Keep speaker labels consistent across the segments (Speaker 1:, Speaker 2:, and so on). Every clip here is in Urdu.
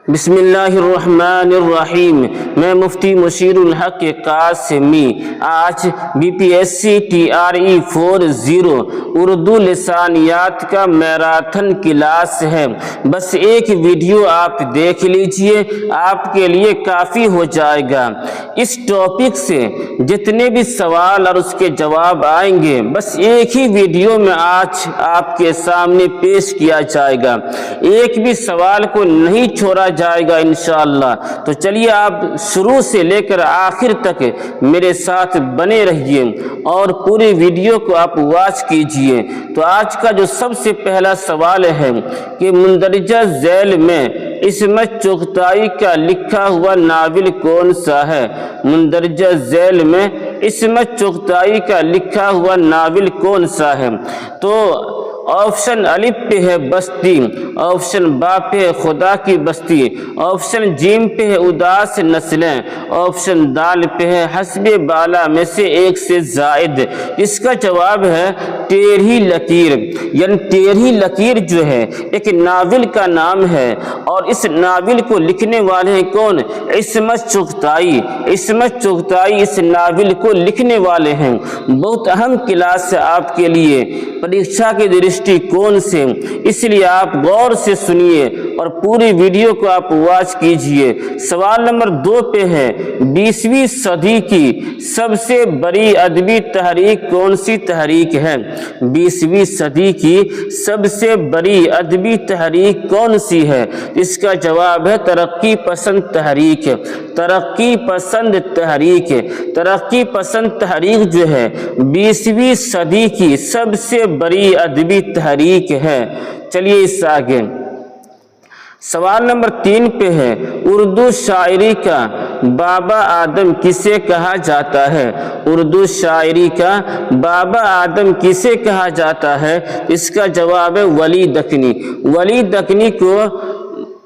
Speaker 1: بسم اللہ الرحمن الرحیم۔ میں مفتی مشیر الحق قاسمی آج BPSC TRE 40 اردو لسانیات کا میراتھن کلاس ہے۔ بس ایک ویڈیو آپ دیکھ لیجئے، آپ کے لیے کافی ہو جائے گا۔ اس ٹاپک سے جتنے بھی سوال اور اس کے جواب آئیں گے بس ایک ہی ویڈیو میں آج آپ کے سامنے پیش کیا جائے گا، ایک بھی سوال کو نہیں چھوڑا جائے گا انشاءاللہ۔ تو چلیے آپ شروع سے لے کر آخر تک میرے ساتھ بنے رہیے اور پوری ویڈیو کو آپ واچ کیجئے۔ تو آج کا جو سب سے پہلا سوال ہے کہ مندرجہ ذیل میں عصمت چغتائی کا لکھا ہوا ناول کون سا ہے؟ مندرجہ ذیل میں عصمت چغتائی کا لکھا ہوا ناول کون سا ہے؟ تو آپشن الف پہ ہے بستی، آپشن با پہ ہے خدا کی بستی، آپشن جیم پہ ہے اداس نسلیں، آپشن دال پہ ہے حسب بالا میں سے ایک سے زائد۔ اس کا جواب ہے ٹیڑھی لکیر۔ یعنی ٹیڑھی لکیر جو ہے ایک ناول کا نام ہے اور اس ناول کو لکھنے والے ہیں کون؟ عصمت چغتائی۔ عصمت چغتائی اس ناول کو لکھنے والے ہیں۔ بہت اہم کلاس ہے آپ کے لیے پریکشا کی درشٹی کون سے، اس لیے آپ غور سے سنیے اور پوری ویڈیو کو آپ واچ کیجئے۔ سوال نمبر 2 پہ ہے 20ویں صدی کی سب سے بڑی ادبی تحریک کون سی تحریک ہے؟ 20ویں صدی کی سب سے بڑی ادبی تحریک کون سی ہے؟ اس کا جواب ہے ترقی پسند تحریک۔ ترقی پسند تحریک۔ ترقی پسند تحریک جو ہے 20ویں صدی کی سب سے بڑی ادبی تحریک ہے۔ چلیے اس سے آگے سوال نمبر 3 پہ ہے اردو شاعری کا بابا آدم کسے کہا جاتا ہے؟ اردو شاعری کا بابا آدم کسے کہا جاتا ہے؟ اس کا جواب ہے ولی دکنی۔ ولی دکنی کو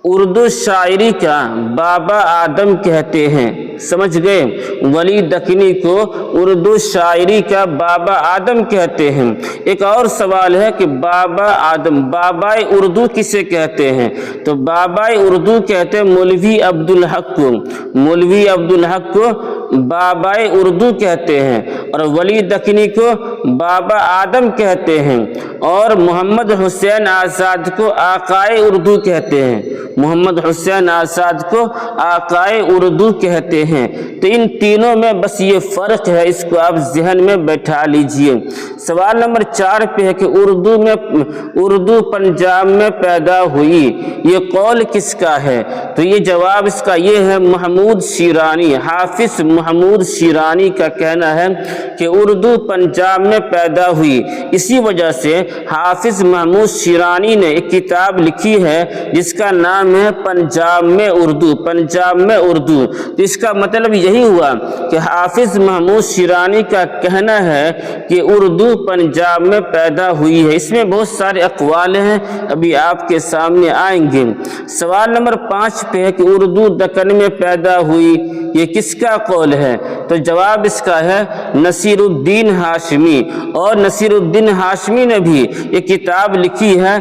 Speaker 1: اردو شاعری کا بابا آدم کہتے ہیں۔ سمجھ گئے؟ ولی دکنی کو اردو شاعری کا بابا آدم کہتے ہیں۔ ایک اور سوال ہے کہ بابا آدم بابائے اردو کسے کہتے ہیں؟ تو بابائے اردو کہتے ہیں مولوی عبدالحق کو۔ مولوی عبدالحق کو بابائے اردو کہتے ہیں اور ولی دکنی کو بابا آدم کہتے ہیں اور محمد حسین آزاد کو آقائے اردو کہتے ہیں۔ محمد حسین آزاد کو آقائے اردو کہتے ہیں۔ تو ان تینوں میں بس یہ فرق ہے، اس کو آپ ذہن میں بیٹھا لیجئے۔ سوال نمبر 4 پہ ہے کہ اردو پنجاب میں پیدا ہوئی، یہ قول کس کا ہے؟ تو یہ جواب اس کا یہ ہے محمود شیرانی۔ حافظ محمود شیرانی کا کہنا ہے کہ اردو پنجاب میں پیدا ہوئی۔ اسی وجہ سے حافظ محمود شیرانی نے ایک کتاب لکھی ہے جس کا نام ہے پنجاب میں اردو۔ پنجاب میں اردو۔ تو اس کا مطلب یہی ہوا کہ حافظ محمود شیرانی کا کہنا ہے کہ اردو پنجاب میں پیدا ہوئی ہے۔ اس میں بہت سارے اقوال ہیں، ابھی آپ کے سامنے آئیں گے۔ سوال نمبر 5 پہ ہے کہ اردو دکن میں پیدا ہوئی، یہ کس کا قول ہے؟ تو جواب اس کا ہے نصیر الدین ہاشمی۔ اور نصیر الدین ہاشمی نے بھی ایک کتاب لکھی ہے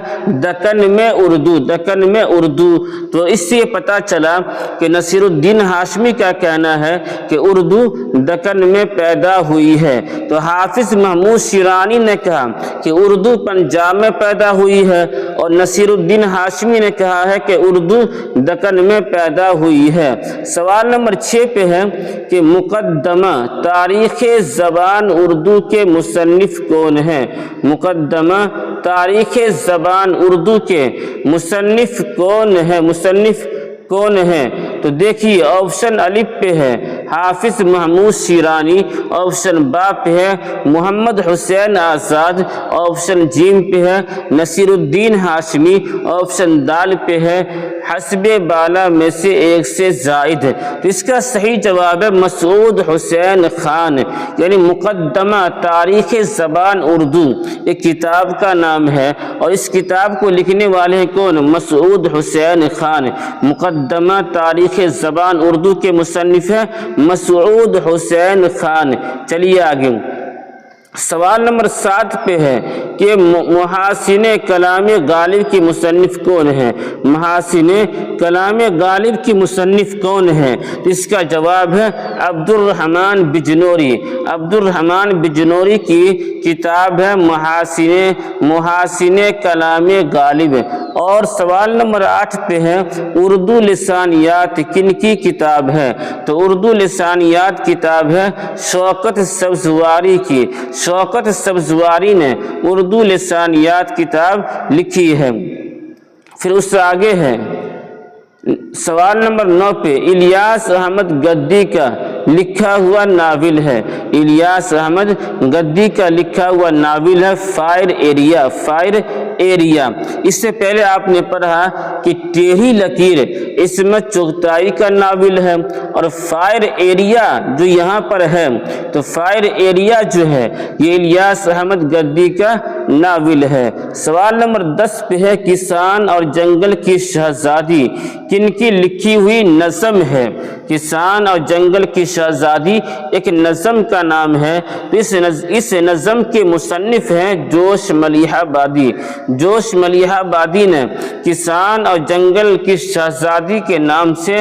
Speaker 1: دکن میں اردو۔ دکن میں اردو۔ تو اس سے پتہ چلا کہ نصیر الدین ہاشمی کا کہنا ہے کہ اردو دکن میں پیدا ہوئی ہے۔ تو حافظ محمود شیرانی نے کہا کہ اردو پنجاب میں پیدا ہوئی ہے اور نصیر الدین ہاشمی نے کہا ہے کہ اردو دکن میں پیدا ہوئی ہے۔ سوال نمبر 6 پہ ہے کہ مقدمہ تاریخ زبان اردو کے مصنف کون ہیں؟ مقدمہ تاریخ زبان اردو کے مصنف کون ہے؟ مصنف کون ہے؟ تو دیکھیے آپشن الف پہ ہے حافظ محمود شیرانی، آپشن با پہ ہے محمد حسین آزاد، آپشن جیم پہ ہے نصیر الدین ہاشمی، آپشن دال پہ ہے حسب بالا میں سے ایک سے زائد۔ تو اس کا صحیح جواب ہے مسعود حسین خان۔ یعنی مقدمہ تاریخ زبان اردو ایک کتاب کا نام ہے اور اس کتاب کو لکھنے والے ہیں کون؟ مسعود حسین خان۔ مقدمہ تاریخ زبان اردو کے مصنف ہیں مسعود حسین خان۔ چلیے آگے سوال نمبر 7 پہ ہے کہ محاسن کلام غالب کی مصنف کون ہے؟ محاسن کلام غالب کی مصنف کون ہے؟ اس کا جواب ہے عبد الرحمن بجنوری۔ عبد الرحمن بجنوری کی کتاب ہے محاسن کلام غالب۔ اور سوال نمبر 8 پہ ہے اردو لسانیات کن کی کتاب ہے؟ تو اردو لسانیات کتاب ہے شوکت سبزواری کی۔ شوکت سبزواری نے اردو لسانیات کتاب لکھی ہے۔ پھر اس سے آگے ہے سوال نمبر 9 پہ الیاس احمد گدی کا لکھا ہوا ناول ہے۔ الیاس احمد گدی کا لکھا ہوا ناول ہے فائر ایریا۔ Fire Area. اس سے پہلے آپ نے پڑھا کہ ٹیڑھی لکیر عصمت چغتائی کا ناول ہے، اور فائر ایریا جو یہاں پر ہے تو فائر ایریا جو ہے یہ الیاس احمد گدی کا ناول ہے۔ سوال نمبر 10 پہ ہے کسان اور جنگل کی شہزادی کن کی لکھی ہوئی نظم ہے؟ کسان اور جنگل کی شہزادی ایک نظم کا نام ہے۔ تو اس نظم کے مصنف ہیں جوش ملیح آبادی۔ جوش ملیح آبادی نے کسان اور جنگل کی شہزادی کے نام سے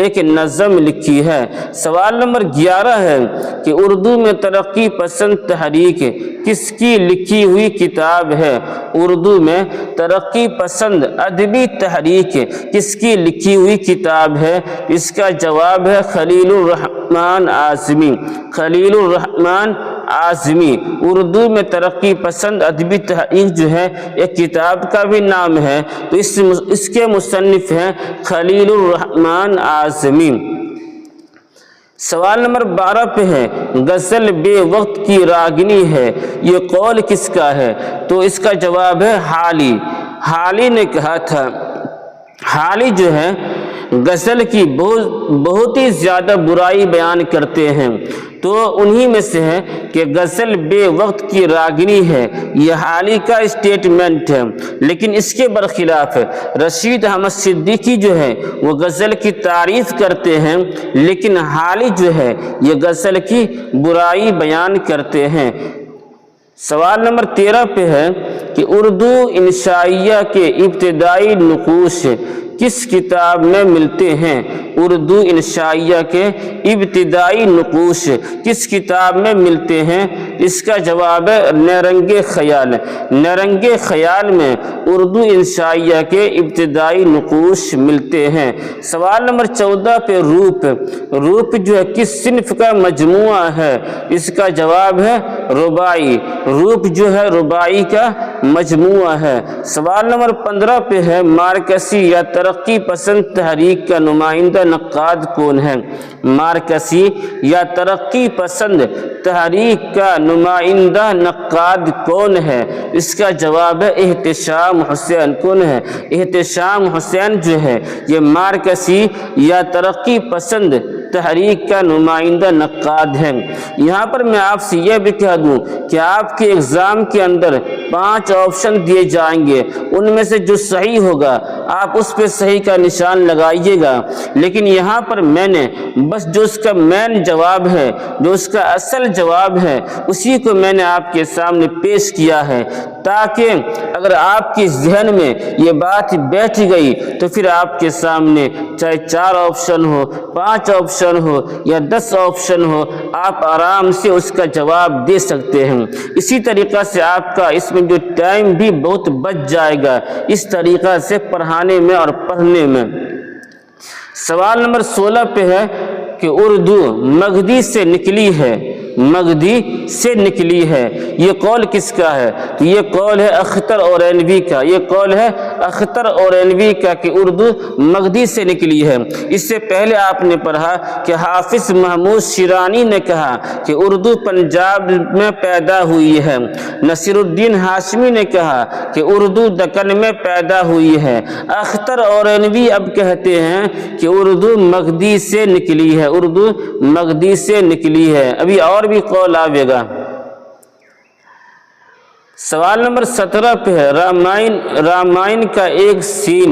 Speaker 1: ایک نظم لکھی ہے۔ سوال نمبر 11 ہے کہ اردو میں ترقی پسند تحریک کس کی لکھی ہوئی کتاب ہے؟ اردو میں ترقی پسند ادبی تحریک کس کی لکھی ہوئی کتاب ہے؟ اس کا جواب ہے خلیل الرحمن اعظمی۔ خلیل الرحمن اعظمی۔ اردو میں ترقی پسند ادبی تحریک جو ہے ایک کتاب کا بھی نام ہے، تو اس کے مصنف ہیں خلیل الرحمن اعظمی۔ سوال نمبر 12 پہ ہے غزل بے وقت کی راگنی ہے، یہ قول کس کا ہے؟ تو اس کا جواب ہے حالی۔ حالی نے کہا تھا۔ حالی جو ہے غزل کی بہت ہی زیادہ برائی بیان کرتے ہیں، تو انہی میں سے ہے کہ غزل بے وقت کی راگنی ہے، یہ حالی کا اسٹیٹمنٹ ہے۔ لیکن اس کے برخلاف رشید احمد صدیقی جو ہے وہ غزل کی تعریف کرتے ہیں، لیکن حالی جو ہے یہ غزل کی برائی بیان کرتے ہیں۔ سوال نمبر 13 پہ ہے کہ اردو انشائیہ کے ابتدائی نقوش کس کتاب میں ملتے ہیں؟ اردو انشائیہ کے ابتدائی نقوش کس کتاب میں ملتے ہیں؟ اس کا جواب ہے نیرنگ خیال۔ نیرنگ خیال میں اردو انشائیہ کے ابتدائی نقوش ملتے ہیں۔ سوال نمبر 14 پہ روپ۔ روپ جو ہے کس صنف کا مجموعہ ہے؟ اس کا جواب ہے رباعی۔ روپ جو ہے رباعی کا مجموعہ ہے۔ سوال نمبر 15 پہ ہے مارکسی یا ترقی پسند تحریک کا نمائندہ نقاد کون ہے؟ مارکسی یا ترقی پسند تحریک کا نمائندہ نقاد کون ہے؟ اس کا جواب ہے احتشام حسین۔ کون ہے؟ احتشام حسین جو ہے یہ مارکسی یا ترقی پسند تحریک کا نمائندہ نقاد ہے۔ یہاں پر میں آپ سے یہ بھی کہہ دوں کہ آپ کے ایگزام کے اندر 5 آپشن دیے جائیں گے، ان میں سے جو صحیح ہوگا آپ اس پہ صحیح کا نشان لگائیے گا، لیکن یہاں پر میں نے بس جو اس کا مین جواب ہے، جو اس کا اصل جواب ہے، اسی کو میں نے آپ کے سامنے پیش کیا ہے، تاکہ اگر آپ کی ذہن میں یہ بات بیٹھ گئی تو پھر آپ کے سامنے چاہے 4 آپشن ہو، 5 آپشن ہو یا 10 آپشن ہو، آپ آرام سے اس کا جواب دے سکتے ہیں۔ اسی طریقہ سے آپ کا اس میں جو ٹائم بھی بہت بچ جائے گا اس طریقہ سے پڑھانے میں اور پڑھنے میں۔ سوال نمبر 16 پہ ہے کہ اردو مگدی سے نکلی ہے، مگدی سے نکلی ہے، یہ قول کس کا ہے؟ تو یہ قول ہے اختر اورینوی کا۔ یہ قول ہے اختر اورینوی کا کہ اردو مگدی سے نکلی ہے۔ اس سے پہلے آپ نے پڑھا کہ حافظ محمود شیرانی نے کہا کہ اردو پنجاب میں پیدا ہوئی ہے۔ نصیر الدین ہاشمی نے کہا کہ اردو دکن میں پیدا ہوئی ہے۔ اختر اورینوی اب کہتے ہیں کہ اردو مگدی سے نکلی ہے، اردو مگدی سے نکلی ہے۔ ابھی اور بھی قول آئے گا۔ سوال نمبر 17 پہ ہے رامائن کا ایک سین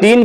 Speaker 1: 3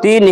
Speaker 1: 3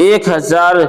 Speaker 1: 1000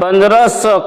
Speaker 1: 1500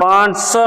Speaker 1: 500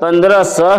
Speaker 1: 1500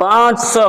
Speaker 1: 500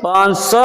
Speaker 1: 500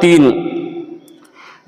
Speaker 1: 3।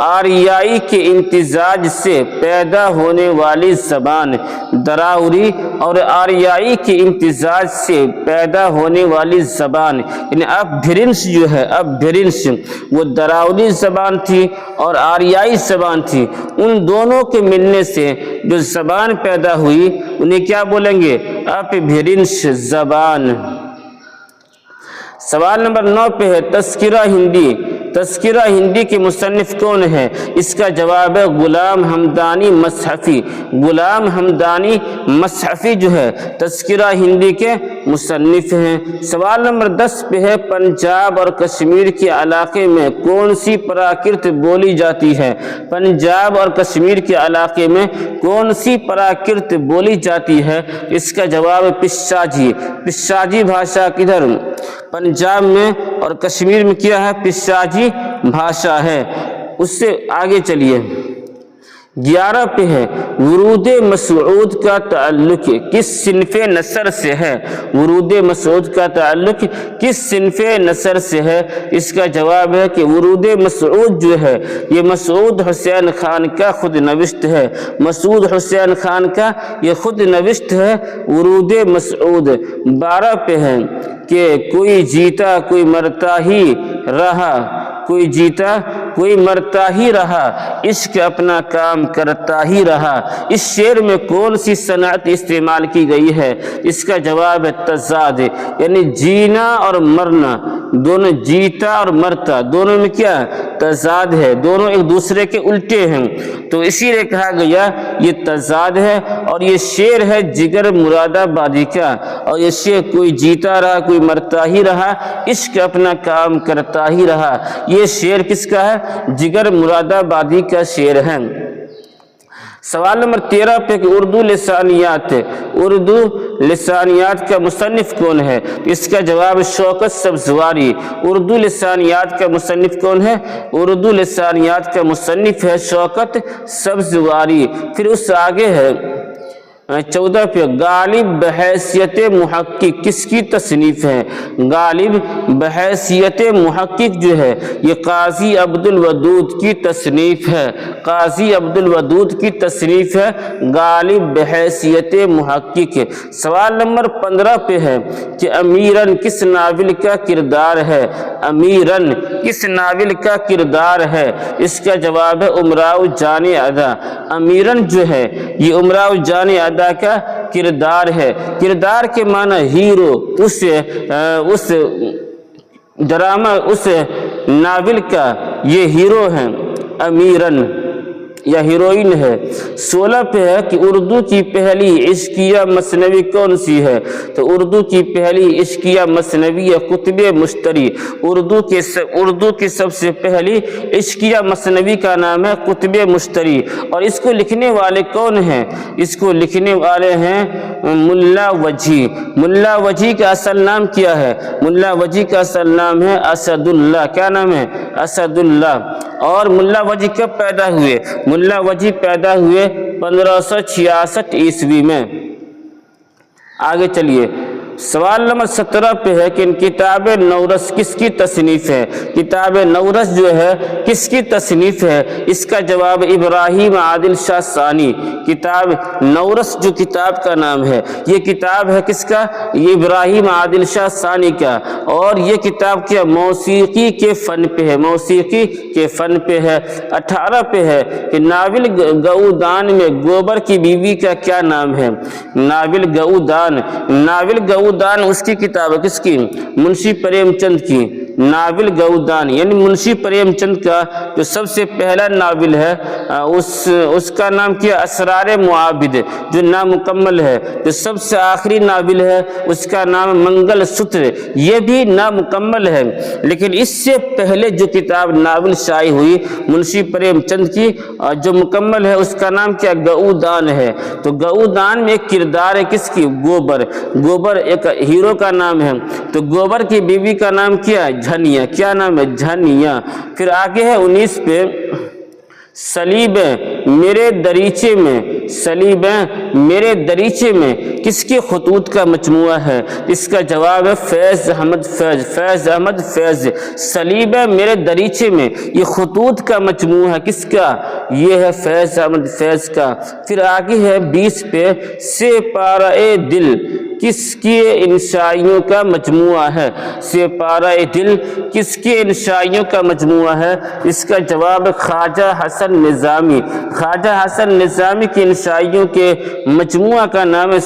Speaker 1: آریائی کے امتزاج سے پیدا ہونے والی زبان دراوری اور آریائی کے امتزاج سے پیدا ہونے والی زبان یعنی اپبھرنش جو ہے اپبھرنش وہ دراوری زبان تھی اور آریائی زبان تھی، ان دونوں کے ملنے سے جو زبان پیدا ہوئی انہیں کیا بولیں گے؟ اپبھرنش زبان۔ سوال نمبر 9 پہ ہے تذکرہ ہندی۔ تذکرہ ہندی کے مصنف کون ہے؟ اس کا جواب ہے غلام حمدانی مصحفی۔ غلام حمدانی مصحفی جو ہے تذکرہ ہندی کے مصنف ہیں۔ سوال نمبر 10 پہ ہے پنجاب اور کشمیر کے علاقے میں کون سی پراکرت بولی جاتی ہے؟ پنجاب اور کشمیر کے علاقے میں کون سی پراکرت بولی جاتی ہے؟ اس کا جواب پشاجی۔ پشاجی بھاشا کدھر؟ پنجاب میں اور کشمیر میں کیا ہے؟ پشاجی بھاشا ہے۔ اس سے آگے چلیے 11 پہ ہے ورود مسعود کا تعلق کس صنف نثر سے ہے؟ ورود مسعود کا تعلق کس صنف نثر سے ہے؟ اس کا جواب ہے کہ ورود مسعود جو ہے یہ مسعود حسین خان کا خود نوشت ہے۔ مسعود حسین خان کا یہ خود نوشت ہے ورود مسعود۔ 12 پہ ہے کہ کوئی جیتا کوئی مرتا ہی رہا، کوئی جیتا کوئی مرتا ہی رہا، عشق اپنا کام کرتا ہی رہا۔ اس شعر میں کون سی صنعت استعمال کی گئی ہے؟ اس کا جواب ہے تضاد، یعنی جینا اور مرنا دونوں، جیتا اور مرتا دونوں میں کیا تضاد ہے، دونوں ایک دوسرے کے الٹے ہیں، تو اسی لیے کہا گیا یہ تضاد ہے۔ اور یہ شعر ہے جگر مراد آبادی کا، اور یہ شعر کوئی جیتا رہا کوئی مرتا ہی رہا، عشق اپنا کام کرتا ہی رہا، یہ شعر کس کا ہے؟ جگر مراد آبادی کا شعر ہے۔ سوال نمبر 13 پہ کہ اردو لسانیات، اردو لسانیات کا مصنف کون ہے؟ اس کا جواب شوکت سبزواری۔ اردو لسانیات کا مصنف کون ہے؟ اردو لسانیات کا مصنف ہے شوکت سبزواری۔ پھر اس سے آگے ہے 14 پہ غالب بحیثیت محقق کس کی تصنیف ہے؟ غالب بحیثیت محقق جو ہے یہ قاضی عبدالودود کی تصنیف ہے۔ قاضی عبدالودود کی تصنیف ہے غالب بحیثیت محقق۔ سوال نمبر 15 پہ ہے کہ امیرن کس ناول کا کردار ہے؟ امیرن کس ناول کا کردار ہے؟ اس کا جواب ہے امراؤ جان ادا۔ امیرن جو ہے یہ امراؤ جان ادا کا کردار ہے۔ کردار کے معنی ہیرو، اس ڈرامہ اس ناول کا یہ ہیرو ہیں امیرن یا ہیروئن ہے۔ 16 پہ ہے کہ اردو کی پہلی عشقیہ مثنوی کون سی ہے؟ تو اردو کی پہلی عشقیہ مثنوی قطب مشتری۔ اردو کی سب سے پہلی عشقیہ مثنوی کا نام ہے قطب مشتری، اور اس کو لکھنے والے کون ہیں؟ اس کو لکھنے والے ہیں ملا وجی۔ ملا وجی کا اصل نام کیا ہے؟ ملا وجی کا اصل نام ہے اسد اللہ۔ کیا نام ہے؟ اسد اللہ۔ اور ملا وجی کب پیدا ہوئے؟ ملا وجی پیدا ہوئے 1566 عیسوی میں۔ آگے چلیے سوال نمبر 17 پہ ہے کہ کتاب نورس کس کی تصنیف ہے؟ کتاب نورس جو ہے کس کی تصنیف ہے؟ اس کا جواب ابراہیم عادل شاہ ثانی۔ کتاب نورس جو کتاب کا نام ہے یہ کتاب ہے کس کا؟ یہ ابراہیم عادل شاہ ثانی کا، اور یہ کتاب کیا موسیقی کے فن پہ ہے، موسیقی کے فن پہ ہے۔ 18 پہ ہے کہ ناول گؤدان میں گوبر کی بیوی کا کیا نام ہے؟ ناول گؤدان، ناول گؤدان اس کی کتاب ہے کس کی؟ منشی پریم چند کی۔ ناول گؤدان یعنی منشی پریم چند کا جو سب سے پہلا ناول ہے اس کا نام کیا؟ اسرار معابد، جو نامکمل ہے۔ جو سب سے آخری ناول ہے اس کا نام منگل ستر، یہ بھی نامکمل ہے۔ لیکن اس سے پہلے جو کتاب ناول شائع ہوئی منشی پریم چند کی جو مکمل ہے اس کا نام کیا؟ گؤدان ہے۔ تو گؤدان میں ایک کردار ہے کس کی؟ گوبر۔ گوبر ایک ہیرو کا نام ہے، تو گوبر کی بیوی کا نام کیا ہے؟ جھنیا۔ کیا نام ہے؟ جھنیا۔ پھر آگے ہے 19 پہ صلیب میرے دریچے میں، صلیب میرے دریچے میں کس کے خطوط کا مجموعہ ہے؟ اس کا جواب ہے فیض احمد فیض، فیض احمد فیض۔ صلیب ہے میرے دریچے میں، یہ خطوط کا مجموعہ ہے، کس کا؟ یہ ہے فیض احمد فیض کا۔ پھر آگے ہے 20 پہ، سے پارہ دل کس کی انشائیوں کا مجموعہ ہے؟ سے پارہ دل کس کی انشائیوں کا مجموعہ ہے؟ اس کا جواب خواجہ حسن نظامی، خواجہ حسن نظامی کی انشائیوں کے مجموعہ کا نام ہے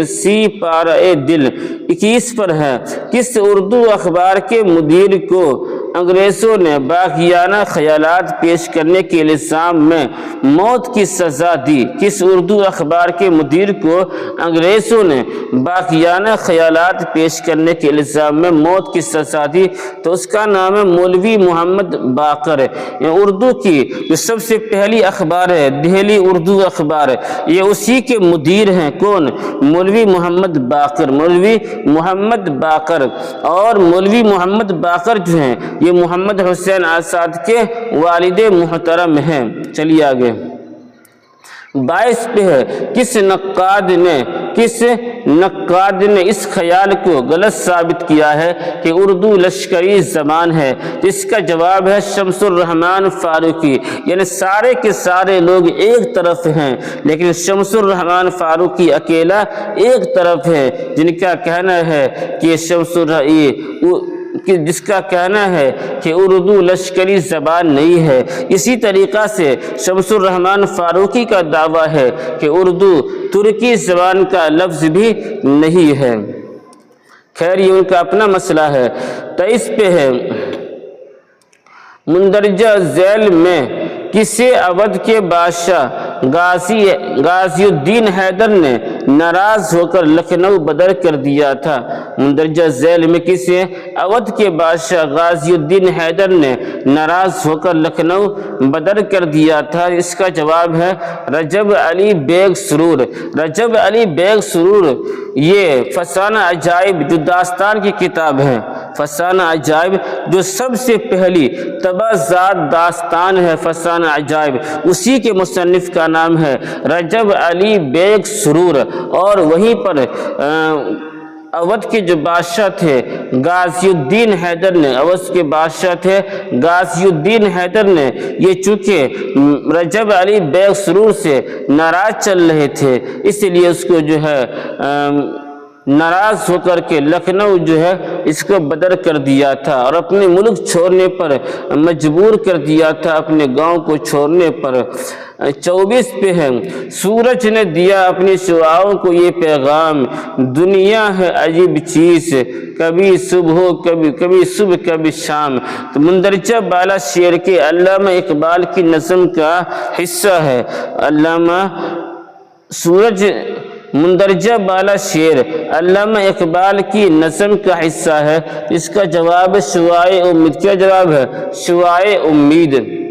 Speaker 1: سی پارہ دل۔ 21 پر ہے، کس اردو اخبار کے مدیر کو انگریزوں نے باغیانہ خیالات پیش کرنے کے الزام میں موت کی سزا دی؟ کس اردو اخبار کے مدیر کو انگریزوں نے باغیانہ خیالات پیش کرنے کے الزام میں موت کی سزا دی؟ تو اس کا نام ہے مولوی محمد باقر۔ یہ اردو کی جو سب سے پہلی اخبار ہے دہلی اردو اخبار، یہ اسی کے مدیر ہیں، کون؟ مولوی محمد باقر، مولوی محمد باقر۔ اور مولوی محمد باقر جو ہیں یہ محمد حسین آزاد کے والد محترم ہیں۔ چلیے آگے 22 پہ ہے، کس نقاد نے اس خیال کو غلط ثابت کیا ہے کہ اردو لشکری زبان ہے؟ جس کا جواب ہے شمس الرحمن فاروقی۔ یعنی سارے کے سارے لوگ ایک طرف ہیں لیکن شمس الرحمن فاروقی اکیلا ایک طرف ہے، جن کا کہنا ہے کہ جس کا کہنا ہے کہ اردو لشکری زبان نہیں ہے۔ اسی طریقہ سے شمس الرحمن فاروقی کا دعویٰ ہے کہ اردو ترکی زبان کا لفظ بھی نہیں ہے۔ خیر یہ ان کا اپنا مسئلہ ہے۔ 23 پہ ہے، مندرجہ ذیل میں کسے اودھ کے بادشاہ غازی الدین حیدر نے ناراض ہو کر لکھنؤ بدر کر دیا تھا؟ مندرجہ ذیل میں کسے اودھ کے بادشاہ غازی الدین حیدر نے ناراض ہو کر لکھنؤ بدر کر دیا تھا؟ اس کا جواب ہے رجب علی بیگ سرور۔ رجب علی بیگ سرور یہ فسانہ عجائب جو داستان کی کتاب ہے، فسانہ عجائب جو سب سے پہلی تبازات داستان ہے فسانہ عجائب، اسی کے مصنف کا نام ہے رجب علی بیگ سرور۔ اور وہیں پر اودھ کے جو بادشاہ تھے غازی الدین حیدر نے، اودھ کے بادشاہ تھے غازی الدین حیدر نے، یہ چونکہ رجب علی بیگ سرور سے ناراض چل رہے تھے اس لیے اس کو جو ہے ناراض ہو کر کے لکھنؤ جو ہے اس کو بدر کر دیا تھا اور اپنے ملک چھوڑنے پر مجبور کر دیا تھا، اپنے گاؤں کو چھوڑنے پر۔ 24 پہ ہے، سورج نے دیا اپنی شعاعوں کو یہ پیغام، دنیا ہے عجیب چیز، کبھی صبح کبھی صبح کبھی شام۔ تو مندرجہ بالا شعر کے علامہ اقبال کی نظم کا حصہ ہے۔ علامہ مندرجہ بالا شعر علامہ اقبال کی نظم کا حصہ ہے۔ اس کا جواب شعاع امید۔ کیا جواب ہے؟ شعاع امید۔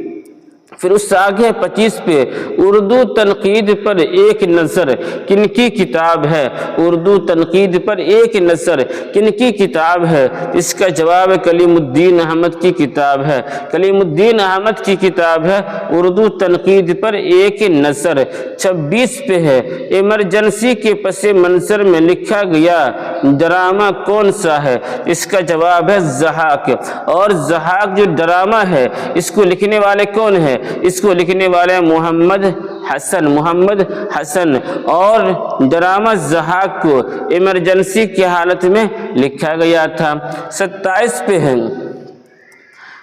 Speaker 1: پھر اس سے آگے 25 پہ، اردو تنقید پر ایک نظر کن کی کتاب ہے؟ اردو تنقید پر ایک نظر کن کی کتاب ہے؟ اس کا جواب کلیم الدین احمد کی کتاب ہے۔ کلیم الدین احمد کی کتاب ہے اردو تنقید پر ایک نظر۔ 26 پہ ہے، ایمرجنسی کے پس منظر میں لکھا گیا ڈرامہ کون سا ہے؟ اس کا جواب ہے ضحاک۔ اور ضحاک جو ڈرامہ ہے اس کو لکھنے والے کون ہیں؟ اس کو لکھنے والے محمد حسن۔ اور ڈرامہ ضحاک کو ایمرجنسی کی حالت میں لکھا گیا تھا۔ 27 پہ ہے،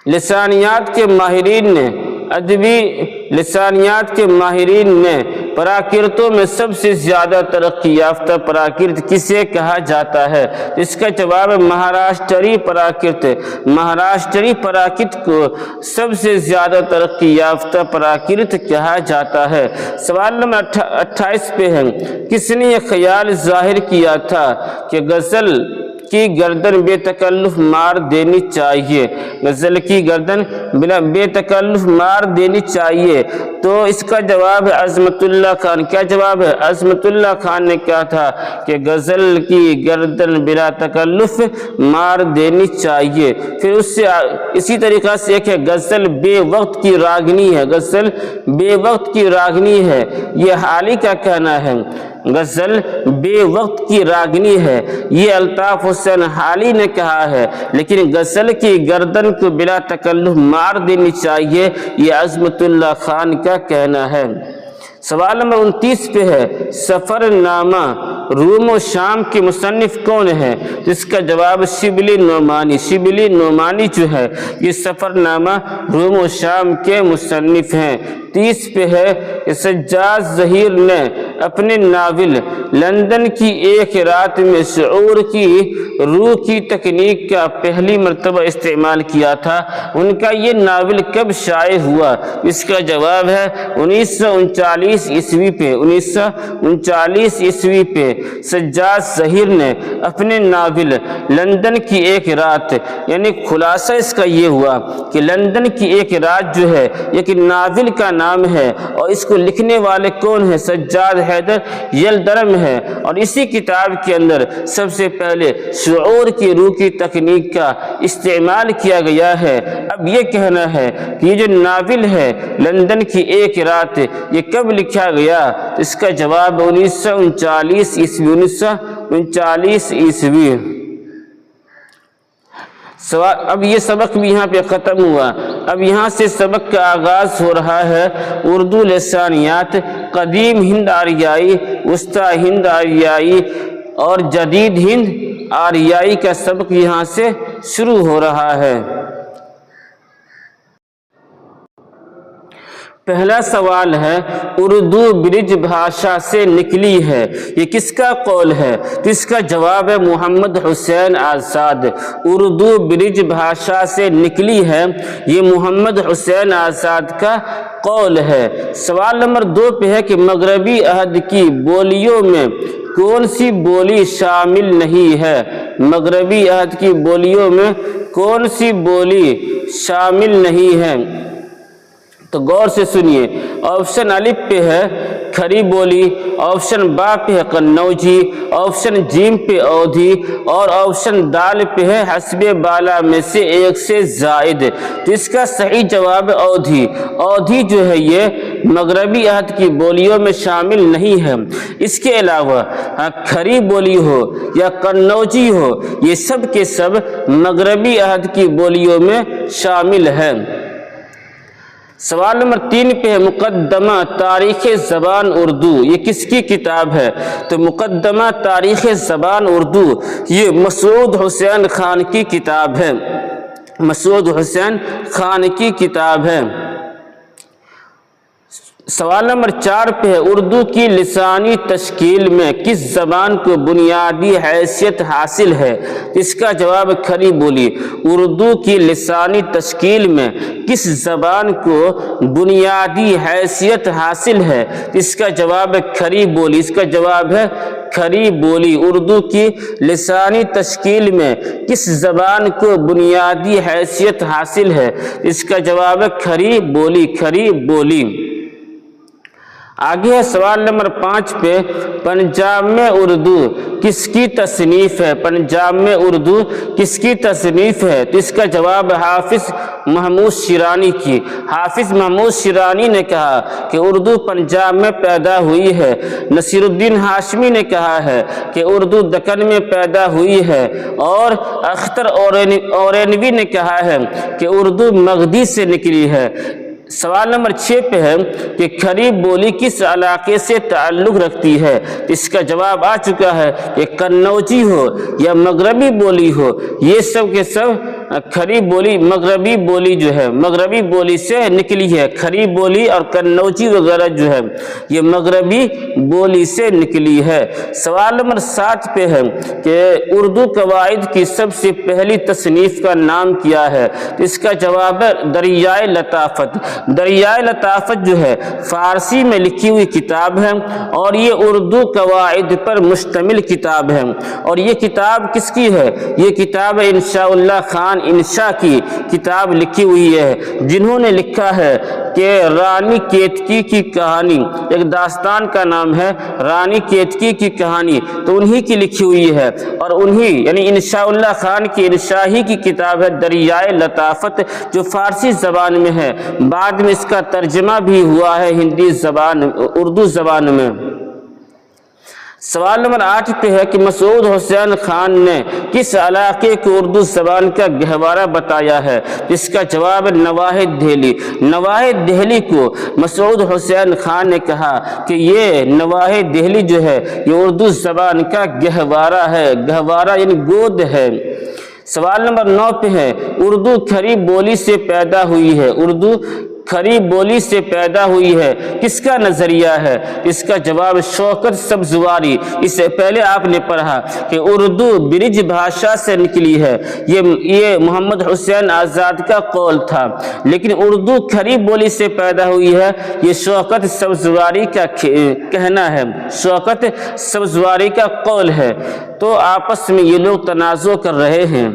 Speaker 1: لسانیات کے ماہرین نے ادبی لسانیات کے ماہرین نے پراکرتوں میں سب سے زیادہ ترقی یافتہ پراکرت کسے کہا جاتا ہے؟ اس کا جواب ہے مہاراشٹری پراکرت۔ مہاراشٹری پراکرت کو سب سے زیادہ ترقی یافتہ پراکرت کہا جاتا ہے۔ سوال نمبر 28 پہ ہے، کس نے یہ خیال ظاہر کیا تھا کہ غزل کی گردن بے تکلف مار دینی چاہیے؟ غزل کی گردن بے تکلف مار دینی چاہیے، تو اس کا جواب ہے عظمت اللہ خان۔ کیا جواب ہے؟ عظمت اللہ خان نے کہا تھا کہ غزل کی گردن بلا تکلف مار دینی چاہیے۔ پھر اس سے اسی طریقہ سے ایک ہے غزل بے وقت کی راگنی ہے، غزل بے وقت کی راگنی ہے، یہ حالی کا کہنا ہے۔ غزل بے وقت کی راگنی ہے، یہ الطاف حسین حالی نے کہا ہے، لیکن غزل کی گردن کو بلا تکلف مار دینی چاہیے، یہ عظمت اللہ خان کا کہنا ہے۔ سوال نمبر 29 پہ ہے سفر نامہ روم و شام کے مصنف کون ہے؟ جس کا جواب شبلی نعمانی۔ شبلی نعمانی جو ہے یہ سفر نامہ روم و شام کے مصنف ہیں۔ 30 پہ ہے کہ سجاد ظہیر نے اپنے ناول لندن کی ایک رات میں شعور کی روح کی تکنیک کا پہلی مرتبہ استعمال کیا تھا، ان کا یہ ناول کب شائع ہوا؟ اس کا جواب ہے 1939 عیسوی پہ۔ 1939 عیسوی پہ سجاد ظہیر نے اپنے ناول لندن کی ایک رات، یعنی خلاصہ اس کا یہ ہوا کہ لندن کی ایک رات جو ہے ایک ناول کا نام ہے، اور اس کو لکھنے والے کون ہیں؟ سجاد حیدر یلدرم ہے، اور اسی کتاب کے اندر سب سے پہلے شعور کی روح کی تکنیک کا استعمال کیا گیا ہے۔ اب یہ کہنا ہے کہ یہ جو ناول ہے لندن کی ایک رات یہ کب لکھا گیا؟ اس کا جواب 1939 عیسوی۔ 1939 عیسوی۔ اب یہ سبق بھی یہاں پہ ختم ہوا، اب یہاں سے سبق کا آغاز ہو رہا ہے اردو لسانیات، قدیم ہند آریائی، وسطی ہند آریائی اور جدید ہند آریائی کا سبق یہاں سے شروع ہو رہا ہے۔ پہلا سوال ہے اردو برج بھاشا سے نکلی ہے، یہ کس کا قول ہے؟ تو اس کا جواب ہے محمد حسین آزاد۔ اردو برج بھاشا سے نکلی ہے، یہ محمد حسین آزاد کا قول ہے۔ سوال نمبر 2 پہ ہے کہ مغربی عہد کی بولیوں میں کون سی بولی شامل نہیں ہے؟ مغربی عہد کی بولیوں میں کون سی بولی شامل نہیں ہے؟ تو غور سے سنیے، آپشن الف پہ ہے کھری بولی، آپشن با پہ ہے قنوجی، آپشن جیم پہ اودھی، اور آپشن دال پہ ہے حسب بالا میں سے ایک سے زائد۔ تو اس کا صحیح جواب اودھی۔ اودھی جو ہے یہ مغربی عہد کی بولیوں میں شامل نہیں ہے۔ اس کے علاوہ کھری بولی ہو یا قنوجی ہو، یہ سب کے سب مغربی عہد کی بولیوں میں شامل ہیں۔ سوال نمبر 3 پہ ہے مقدمہ تاریخ زبان اردو، یہ کس کی کتاب ہے؟ تو مقدمہ تاریخ زبان اردو یہ مسعود حسین خان کی کتاب ہے۔ مسعود حسین خان کی کتاب ہے۔ سوال نمبر 4 پہ ہے اردو کی لسانی تشکیل میں کس زبان کو بنیادی حیثیت حاصل ہے؟ اس کا جواب کھری بولی۔ اردو کی لسانی تشکیل میں کس زبان کو بنیادی حیثیت حاصل ہے؟ اس کا جواب کھری بولی۔ اس کا جواب ہے کھری بولی۔ اردو کی لسانی تشکیل میں کس زبان کو بنیادی حیثیت حاصل ہے؟ اس کا جواب ہے کھری بولی۔ کھری بولی۔ آگے ہے سوال نمبر 5 پہ پنجاب میں اردو کس کی تصنیف ہے؟ پنجاب میں اردو کس کی تصنیف ہے؟ تو اس کا جواب حافظ محمود شیرانی کی۔ حافظ محمود شیرانی نے کہا کہ اردو پنجاب میں پیدا ہوئی ہے۔ نصیر الدین ہاشمی نے کہا ہے کہ اردو دکن میں پیدا ہوئی ہے، اور اختر اورینوی نے کہا ہے کہ اردو مغدی سے نکلی ہے۔ سوال نمبر 6 پہ ہے کہ کھری بولی کس علاقے سے تعلق رکھتی ہے؟ اس کا جواب آ چکا ہے کہ قنوجی ہو یا مغربی بولی ہو، یہ سب کے سب کھری بولی مغربی بولی جو ہے مغربی بولی سے نکلی ہے۔ کھری بولی اور قنوجی وغیرہ جو ہے یہ مغربی بولی سے نکلی ہے۔ سوال نمبر 7 پہ ہے کہ اردو قواعد کی سب سے پہلی تصنیف کا نام کیا ہے؟ اس کا جواب ہے دریائے لطافت۔ دریائے لطافت جو ہے فارسی میں لکھی ہوئی کتاب ہے، اور یہ اردو قواعد پر مشتمل کتاب ہے۔ اور یہ کتاب کس کی ہے؟ یہ کتاب انشاء اللہ خان انشاء کی کتاب لکھی ہوئی ہے، جنہوں نے لکھا ہے کہ رانی کیتکی کی کہانی، ایک داستان کا نام ہے رانی کیتکی کی کہانی، تو انہی کی لکھی ہوئی ہے، اور انہی یعنی انشاء اللہ خان کی انشاء ہی کی کتاب ہے دریائے لطافت، جو فارسی زبان میں ہے۔ بعد میں اس کا ترجمہ بھی ہوا ہے ہندی زبان اردو زبان میں۔ سوال نمبر 8 پہ ہے کہ مسعود حسین خان نے کس علاقے کو اردو زبان کا گہوارہ بتایا ہے؟ اس کا جواب نواحد دہلی۔ نواحد دہلی کو مسعود حسین خان نے کہا کہ یہ نواحد دہلی جو ہے یہ اردو زبان کا گہوارہ ہے، گہوارہ یعنی گود ہے۔ سوال نمبر 9 پہ ہے اردو کھری بولی سے پیدا ہوئی ہے، اردو کھری بولی سے پیدا ہوئی ہے، کس کا نظریہ ہے؟ اس کا جواب شوکت سبزواری۔ اس سے پہلے آپ نے پڑھا کہ اردو برج بھاشا سے نکلی ہے، یہ محمد حسین آزاد کا قول تھا، لیکن اردو کھری بولی سے پیدا ہوئی ہے یہ شوکت سبزواری کا کہنا ہے، شوکت سبزواری کا قول ہے۔ تو آپس میں یہ لوگ تنازع کر رہے ہیں۔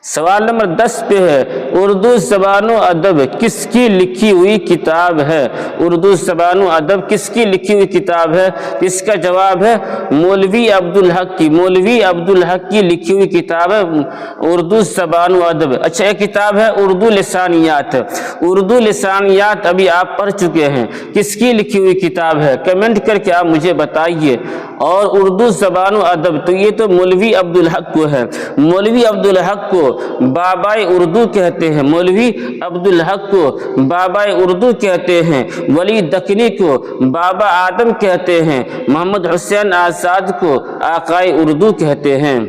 Speaker 1: سوال نمبر 10 پہ ہے اردو زبان و ادب کس کی لکھی ہوئی کتاب ہے؟ اردو زبان و ادب کس کی لکھی ہوئی کتاب ہے؟ اس کا جواب ہے مولوی عبدالحق کی، مولوی عبدالحق کی لکھی ہوئی کتاب ہے اردو زبان و ادب۔ اچھا ایک کتاب ہے اردو لسانیات، اردو لسانیات ابھی آپ پڑھ چکے ہیں، کس کی لکھی ہوئی کتاب ہے؟ کمنٹ کر کے آپ مجھے بتائیے۔ اور اردو زبان و ادب تو یہ تو مولوی عبدالحق کو ہے، مولوی عبدالحق کو بابائے اردو کہتے ہیں، مولوی عبدالحق کو بابائے اردو کہتے ہیں، ولی دکنی کو بابا آدم کہتے ہیں، محمد حسین آزاد کو آقائے اردو کہتے ہیں۔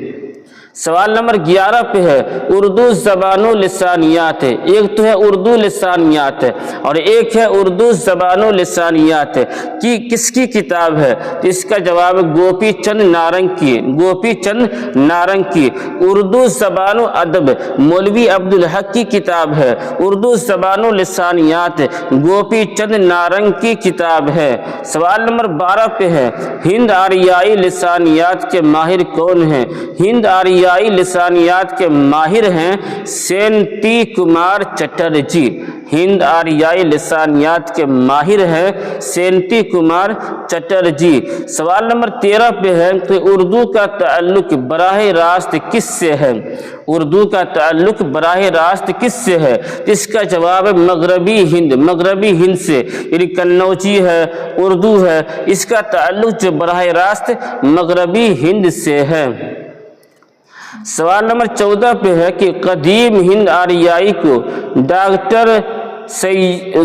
Speaker 1: سوال نمبر 11 پہ ہے اردو زبان و لسانیات، ایک تو ہے اردو لسانیات اور ایک ہے اردو زبان و لسانیات کی کس کی کتاب ہے؟ اس کا جواب گوپی چند نارنگ کی، گوپی چند نارنگ کی۔ اردو زبان و ادب مولوی عبدالحق کی کتاب ہے، اردو زبان و لسانیات گوپی چند نارنگ کی کتاب ہے۔ سوال نمبر 12 پہ ہے ہند آریائی لسانیات کے ماہر کون ہیں؟ ہند آریائی لسانیات کے ماہر ہیں سینتی کمار چٹرجی، ہند آریائی لسانیات کے ماہر ہیں سینتی کمار چٹرجی۔ سوال نمبر 13 پہ ہے کہ اردو کا تعلق براہ راست کس سے ہے؟ اردو کا تعلق براہ راست کس سے ہے؟ اس کا جواب مغربی ہند، مغربی ہند سے، یعنی قنوجی ہے، اردو ہے، اس کا تعلق جو براہ راست مغربی ہند سے ہے۔ سوال نمبر 14 پہ ہے کہ قدیم ہند آریائی کو ڈاکٹر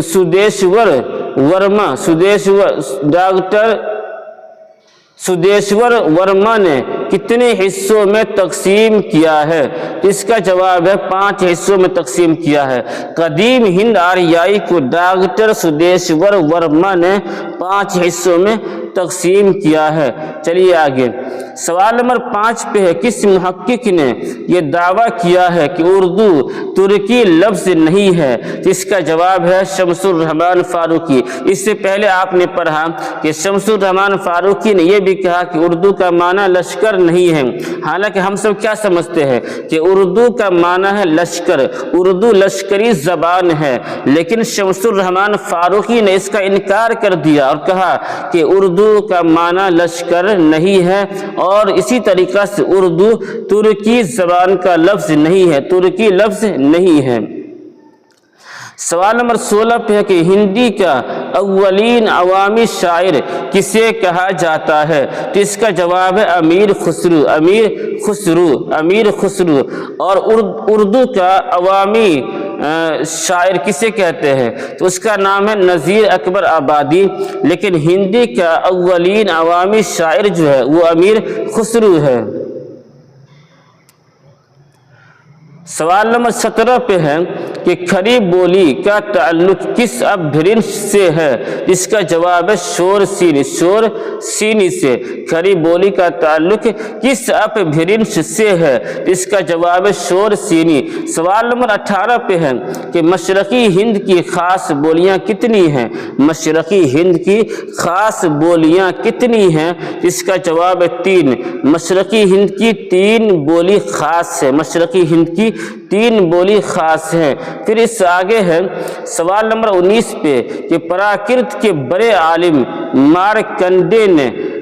Speaker 1: سدیشور ورما، ڈاکٹر سدیشور ورما نے کتنے حصوں میں تقسیم کیا ہے؟ اس کا جواب ہے 5 حصوں میں تقسیم کیا ہے۔ قدیم ہند آریائی کو ڈاکٹر سدیشور ورما نے 5 حصوں میں تقسیم کیا ہے۔ چلیے آگے، سوال نمبر 5 پہ ہے کس محقق نے یہ دعویٰ کیا ہے کہ اردو ترکی لفظ نہیں ہے؟ اس کا جواب ہے شمس الرحمن فاروقی۔ اس سے پہلے آپ نے پڑھا کہ شمس الرحمن فاروقی نے یہ بھی کہا کہ اردو کا معنی لشکر نہیں ہے، حالانکہ ہم سب کیا سمجھتے ہیں کہ اردو کا معنی ہے لشکر، اردو لشکری زبان ہے، لیکن شمس الرحمن فاروقی نے اس کا انکار کر دیا اور کہا کہ اردو کا معنی لشکر نہیں ہے، اور اسی طریقہ سے اردو ترکی زبان کا لفظ نہیں ہے، ترکی لفظ نہیں ہے۔ سوال نمبر 16 پہ ہے کہ ہندی کا اولین عوامی شاعر کسے کہا جاتا ہے؟ تو اس کا جواب ہے امیر خسرو، امیر خسرو، امیر خسرو۔ اور اردو کا عوامی شاعر کسے کہتے ہیں؟ تو اس کا نام ہے نذیر اکبر آبادی، لیکن ہندی کا اولین عوامی شاعر جو ہے وہ امیر خسرو ہے۔ سوال نمبر 17 پہ ہے کہ کھری بولی کا تعلق کس اپبھرنش سے ہے؟ اس کا جواب ہے شور سینی، شور سینی سے۔ کھری بولی کا تعلق کس اپبھرنش سے ہے؟ اس کا جواب ہے شور سینی۔ سوال نمبر 18 پہ ہے کہ مشرقی ہند کی خاص بولیاں کتنی ہیں؟ مشرقی ہند کی خاص بولیاں کتنی ہیں؟ اس کا جواب ہے 3۔ مشرقی ہند کی 3 بولی خاص ہے، مشرقی ہند کی 3 بولی خاص ہیں۔ پھر اس سے آگے ہے سوال نمبر 19 پہ کہ پراکرت کے بڑے عالم مارکنڈے نے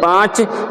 Speaker 1: 5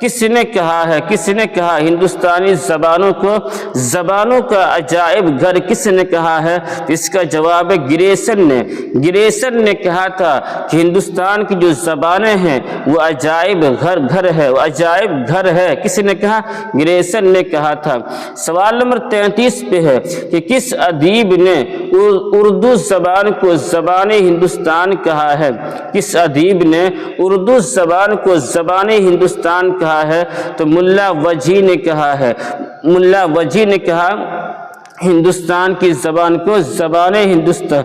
Speaker 1: کس نے کہا ہے؟ کس نے کہا ہندوستانی زبانوں کا عجائب گھر کس نے کہا ہے؟ اس کا جواب ہے گریسن نے کہا تھا کہ ہندوستان کی جو زبانیں ہیں وہ عجائب گھر ہے، وہ عجائب گھر ہے۔ کس نے کہا؟ گریسن نے کہا تھا۔ سوال نمبر 33 پہ ہے کہ کس ادیب نے اردو زبان کو زبان ہندوستان کہا ہے؟ کس ادیب نے اردو زبان کو زبان ہندوستان کہا ہے؟ تو ملا وجی نے کہا ہے۔ ملا وجی نے کہا ہندوستان کی زبان کو زبان ہندوستان،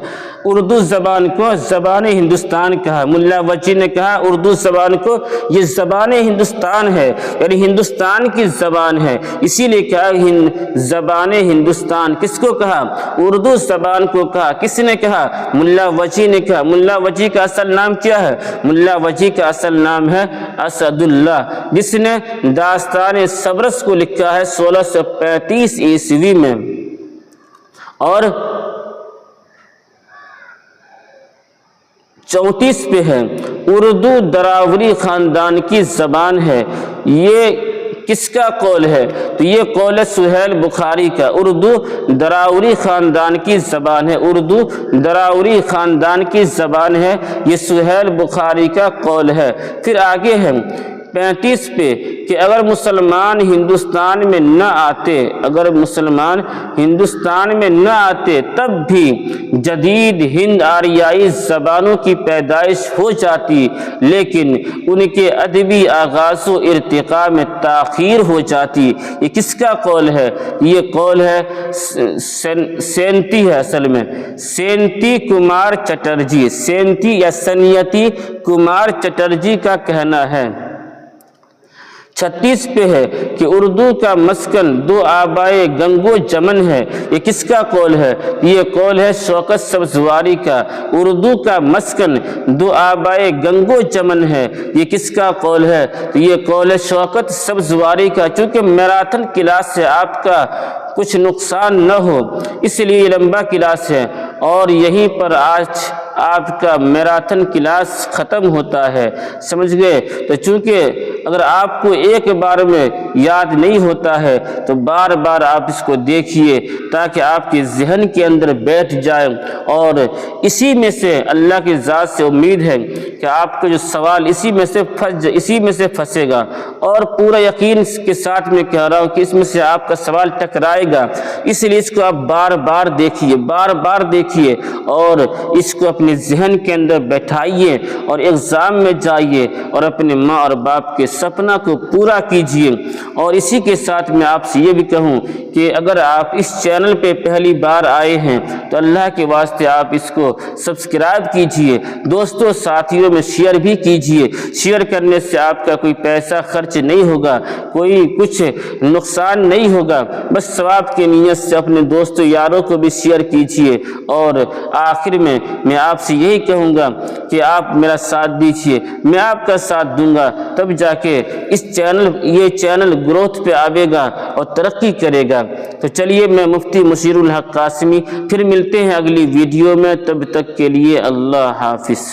Speaker 1: اردو زبان کو زبان ہندوستان کہا۔ ملا وجی نے کہا اردو زبان کو یہ زبان ہندوستان ہے، یعنی ہندوستان کی زبان ہے، اسی لیے کہا زبان ہندوستان۔ کس کو کہا؟ اردو زبان کو کہا۔ کس نے کہا؟ ملا وجی نے کہا۔ ملا وجی کا اصل نام کیا ہے؟ ملا وجی کا اصل نام ہے اسد اللہ، جس نے داستان سبرس کو لکھا ہے 1635 عیسوی میں۔ اور 34 پہ ہے اردو دراوری خاندان کی زبان ہے، یہ کس کا قول ہے؟ تو یہ قول ہے سہیل بخاری کا۔ اردو دراوری خاندان کی زبان ہے، اردو دراوری خاندان کی زبان ہے، یہ سہیل بخاری کا قول ہے۔ پھر آگے ہے 35 پہ کہ اگر مسلمان ہندوستان میں نہ آتے، اگر مسلمان ہندوستان میں نہ آتے تب بھی جدید ہند آریائی زبانوں کی پیدائش ہو جاتی، لیکن ان کے ادبی آغاز و ارتقاء میں تاخیر ہو جاتی۔ یہ کس کا قول ہے؟ یہ قول ہے سینتی ہے، اصل میں سینتی کمار چٹرجی، سینتی یا سنیتی کمار چٹرجی کا کہنا ہے۔ 36 پہ ہے کہ اردو کا مسکن دو آبائے گنگو جمن ہے، یہ کس کا قول ہے؟ یہ قول ہے شوکت سبزواری کا۔ اردو کا مسکن دو آبائے گنگو جمن ہے، یہ کس کا قول ہے؟ یہ قول ہے شوکت سبزواری کا۔ چونکہ میراتھن کلاس سے آپ کا کچھ نقصان نہ ہو اس لیے یہ لمبا کلاس ہے، اور یہیں پر آج آپ کا میراتھن کلاس ختم ہوتا ہے، سمجھ گئے؟ تو چونکہ اگر آپ کو ایک بار میں یاد نہیں ہوتا ہے تو بار بار آپ اس کو دیکھیے تاکہ آپ کے ذہن کے اندر بیٹھ جائے، اور اسی میں سے اللہ کی ذات سے امید ہے کہ آپ کا جو سوال اسی میں سے پھنسے گا، اور پورا یقین کے ساتھ میں کہہ رہا ہوں کہ اس میں سے آپ کا سوال ٹکرائے گا، اس لیے اس کو آپ بار بار دیکھیے اور اس کو اپنے ذہن کے اندر بیٹھائیے، اور ایگزام میں جائیے اور اپنے ماں اور باپ کے سپنا کو پورا کیجیے۔ اور اسی کے ساتھ میں آپ سے یہ بھی کہوں کہ اگر آپ اس چینل پہ پہلی بار آئے ہیں تو اللہ کے واسطے آپ اس کو سبسکرائب کیجیے، دوستوں ساتھیوں میں شیئر بھی کیجیے۔ شیئر کرنے سے آپ کا کوئی پیسہ خرچ نہیں ہوگا، کوئی کچھ نقصان نہیں ہوگا، بس ثواب کی نیت سے اپنے دوستوں یاروں کو بھی شیئر کیجیے۔ اور آخر میں آپ سے یہی کہوں گا کہ آپ میرا ساتھ دیجیے، میں آپ کا ساتھ دوں گا، تب جا کے یہ چینل گروتھ پہ آئے گا اور ترقی کرے گا۔ تو چلیے، میں مفتی مشیر الحق قاسمی، پھر ملتے ہیں اگلی ویڈیو میں، تب تک کے لیے اللہ حافظ۔